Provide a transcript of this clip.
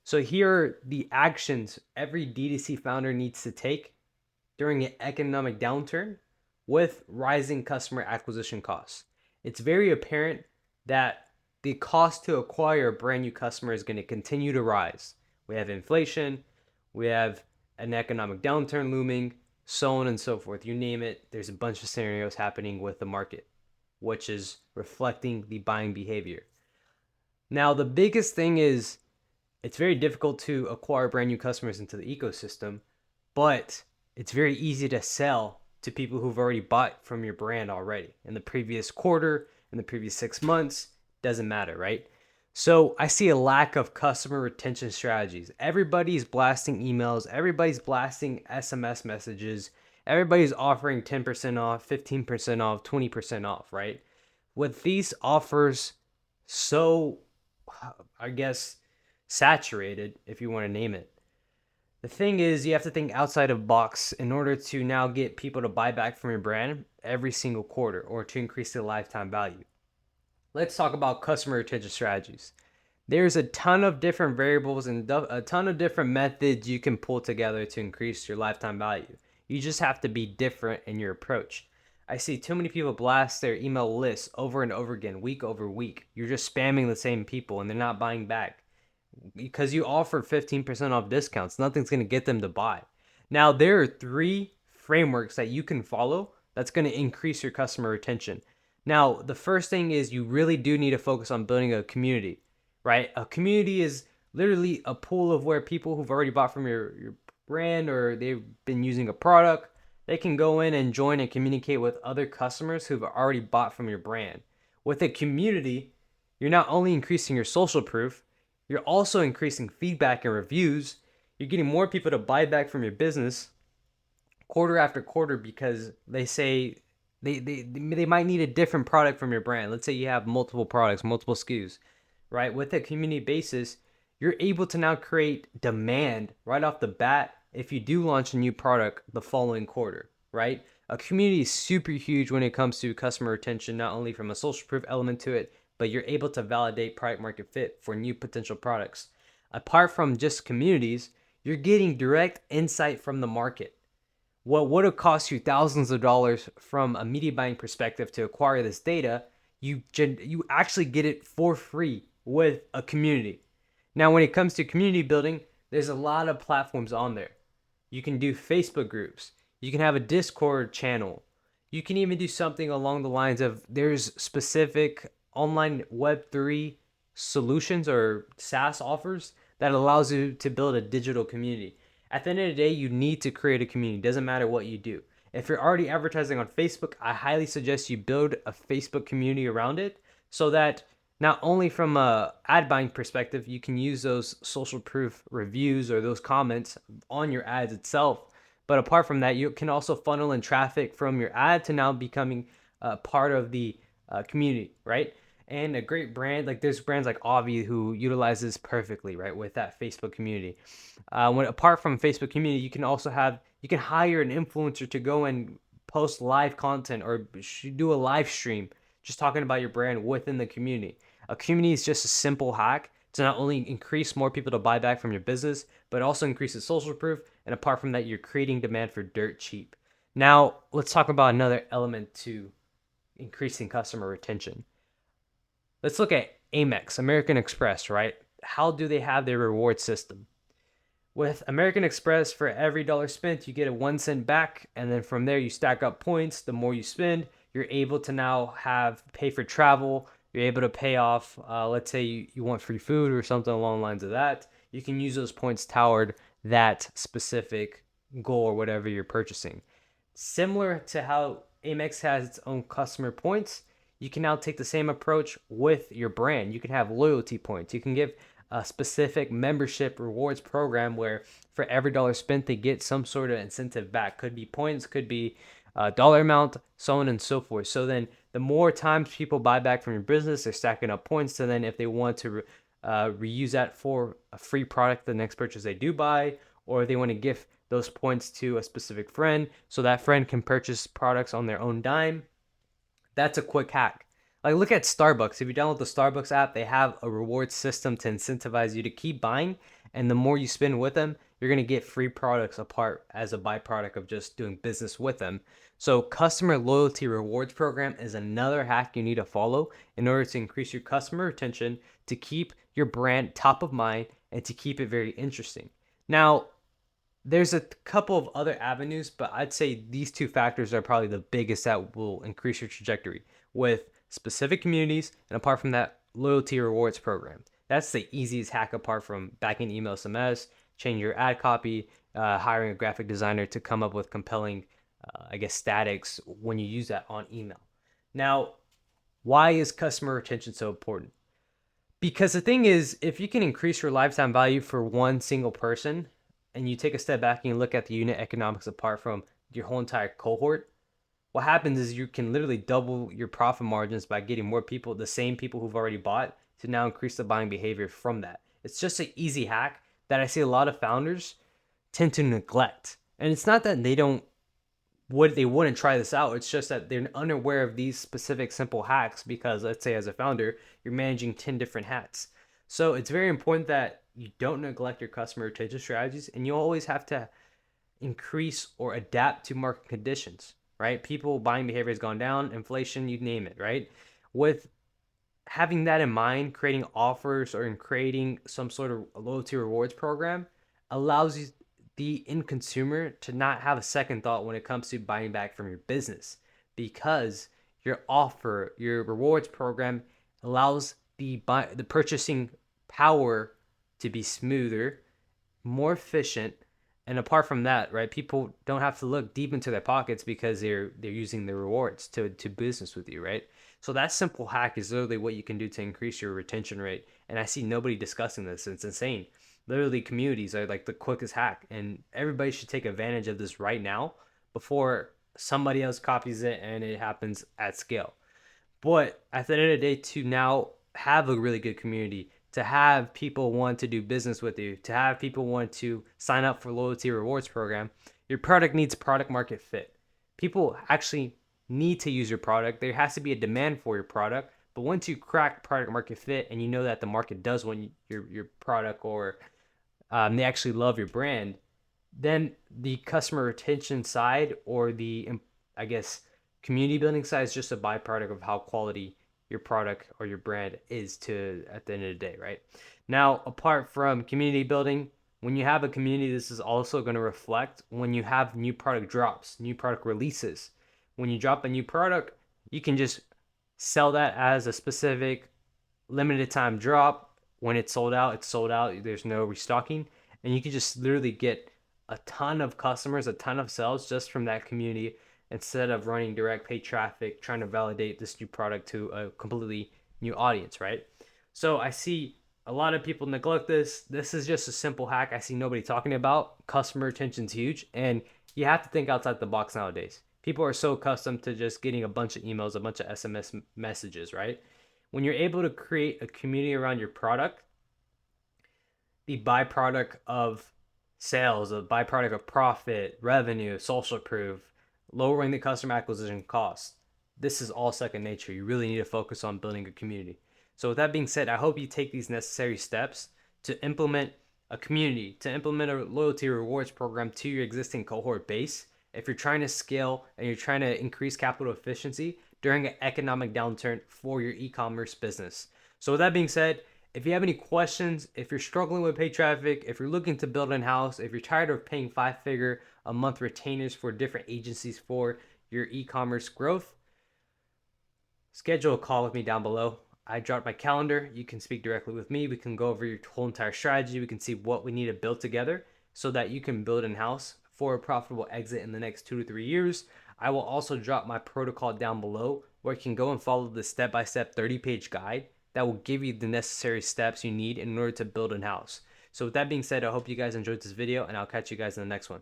So here are the actions every D2C founder needs to take during an economic downturn with rising customer acquisition costs. It's very apparent that the cost to acquire a brand new customer is going to continue to rise. We have inflation, we have an economic downturn looming, so on and so forth. You name it, there's a bunch of scenarios happening with the market, which is reflecting the buying behavior. Now, the biggest thing is it's very difficult to acquire brand new customers into the ecosystem, but it's very easy to sell to people who've already bought from your brand already in the previous quarter, in the previous 6 months. Doesn't matter, right? So I see a lack of customer retention strategies. Everybody's blasting emails, everybody's blasting SMS messages, everybody's offering 10% off, 15% off, 20% off, right? With these offers so, I guess, saturated, if you want to name it, the thing is, you have to think outside of the box in order to now get people to buy back from your brand every single quarter or to increase the lifetime value. Let's talk about customer retention strategies. There's a ton of different variables and a ton of different methods you can pull together to increase your lifetime value. You just have to be different in your approach. I see too many people blast their email lists over and over again, week over week. You're just spamming the same people and they're not buying back because you offer 15% off discounts. Nothing's going to get them to buy. Now, there are three frameworks that you can follow that's going to increase your customer retention. Now, the first thing is you really do need to focus on building a community, right? A community is literally a pool of where people who've already bought from your brand or they've been using a product, they can go in and join and communicate with other customers who've already bought from your brand. With a community, you're not only increasing your social proof, you're also increasing feedback and reviews. You're getting more people to buy back from your business quarter after quarter because they say they might need a different product from your brand. Let's say you have multiple products, multiple SKUs, right? With a community basis, you're able to now create demand right off the bat if you do launch a new product the following quarter, right? A community is super huge when it comes to customer retention, not only from a social proof element to it, but you're able to validate product market fit for new potential products. Apart from just communities, you're getting direct insight from the market. What would have cost you thousands of dollars from a media buying perspective to acquire this data, you actually get it for free with a community. Now, when it comes to community building, there's a lot of platforms on there. You can do Facebook groups. You can have a Discord channel. You can even do something along the lines of there's specific online Web3 solutions or SaaS offers that allows you to build a digital community. At the end of the day, you need to create a community. Doesn't matter what you do. If you're already advertising on Facebook, I highly suggest you build a Facebook community around it so that not only from a ad buying perspective, you can use those social proof reviews or those comments on your ads itself. But apart from that, you can also funnel in traffic from your ad to now becoming part of the community, right? And a great brand, like there's brands like Avi who utilizes perfectly, right, with that Facebook community. When apart from Facebook community, you can hire an influencer to go and post live content or do a live stream just talking about your brand within the community. A community is just a simple hack to not only increase more people to buy back from your business, but also increases social proof. And apart from that, you're creating demand for dirt cheap. Now, let's talk about another element to increasing customer retention. Let's look at Amex, American Express, right? How do they have their reward system? With American Express, for every dollar spent, you get a 1 cent back. And then from there, you stack up points. The more you spend, you're able to now pay for travel. You're able to pay off, let's say you want free food or something along the lines of that. You can use those points toward that specific goal or whatever you're purchasing. Similar to how Amex has its own customer points, you can now take the same approach with your brand. You can have loyalty points. You can give a specific membership rewards program where for every dollar spent, they get some sort of incentive back. Could be points, could be a dollar amount, so on and so forth. So then the more times people buy back from your business, they're stacking up points. So then if they want to reuse that for a free product the next purchase they do buy, or they want to gift those points to a specific friend so that friend can purchase products on their own dime, that's a quick hack. Like, look at Starbucks. If you download the Starbucks app, they have a reward system to incentivize you to keep buying. And the more you spend with them, you're going to get free products apart as a byproduct of just doing business with them. So, customer loyalty rewards program is another hack you need to follow in order to increase your customer retention, to keep your brand top of mind, and to keep it very interesting. Now, there's a couple of other avenues, but I'd say these two factors are probably the biggest that will increase your trajectory with specific communities, and apart from that, loyalty rewards program. That's the easiest hack apart from backing email SMS, changing your ad copy, hiring a graphic designer to come up with compelling, statics when you use that on email. Now, why is customer retention so important? Because the thing is, if you can increase your lifetime value for one single person, and you take a step back and you look at the unit economics apart from your whole entire cohort, what happens is you can literally double your profit margins by getting more people, the same people who've already bought, to now increase the buying behavior from that. It's just an easy hack that I see a lot of founders tend to neglect. And it's not that they wouldn't try this out. It's just that they're unaware of these specific simple hacks because, let's say, as a founder, you're managing 10 different hats. So it's very important that you don't neglect your customer retention strategies, and you always have to increase or adapt to market conditions, right? People buying behavior has gone down, inflation, you name it, right? With having that in mind, creating offers or in creating some sort of loyalty rewards program allows you, the end consumer, to not have a second thought when it comes to buying back from your business, because your offer, your rewards program allows the purchasing power to be smoother, more efficient, and apart from that, right, people don't have to look deep into their pockets because they're using the rewards to business with you, right? So that simple hack is literally what you can do to increase your retention rate. And I see nobody discussing this. It's insane. Literally, communities are like the quickest hack, and everybody should take advantage of this right now before somebody else copies it and it happens at scale. But at the end of the day, to now have a really good community, to have people want to do business with you, to have people want to sign up for loyalty rewards program, your product needs product market fit. People actually need to use your product. There has to be a demand for your product. But once you crack product market fit and you know that the market does want your product, or they actually love your brand, then the customer retention side, or the, I guess, community building side, is just a byproduct of how quality your product or your brand is to at the end of the day, right? Now, apart from community building, when you have a community, this is also going to reflect when you have new product drops, new product releases. When you drop a new product, you can just sell that as a specific limited time drop. When it's sold out, it's sold out. There's no restocking. And you can just literally get a ton of customers, a ton of sales just from that community, instead of running direct paid traffic trying to validate this new product to a completely new audience, right? So I see a lot of people neglect this. This is just a simple hack I see nobody talking about. Customer retention is huge, and you have to think outside the box nowadays. People are so accustomed to just getting a bunch of emails, a bunch of SMS messages, right? When you're able to create a community around your product, the byproduct of sales, a byproduct of profit, revenue, social proof, lowering the customer acquisition cost. This is all second nature. You really need to focus on building a community. So with that being said, I hope you take these necessary steps to implement a community, to implement a loyalty rewards program to your existing cohort base. If you're trying to scale and you're trying to increase capital efficiency during an economic downturn for your e-commerce business. So with that being said, if you have any questions, if you're struggling with paid traffic, if you're looking to build in-house, if you're tired of paying 5-figure a month retainers for different agencies for your e-commerce growth, schedule a call with me down below. I dropped my calendar. You can speak directly with me. We can go over your whole entire strategy. We can see what we need to build together so that you can build in-house for a profitable exit in the next 2 to 3 years. I will also drop my protocol down below where you can go and follow the step-by-step 30-page guide that will give you the necessary steps you need in order to build in-house. So with that being said, I hope you guys enjoyed this video, and I'll catch you guys in the next one.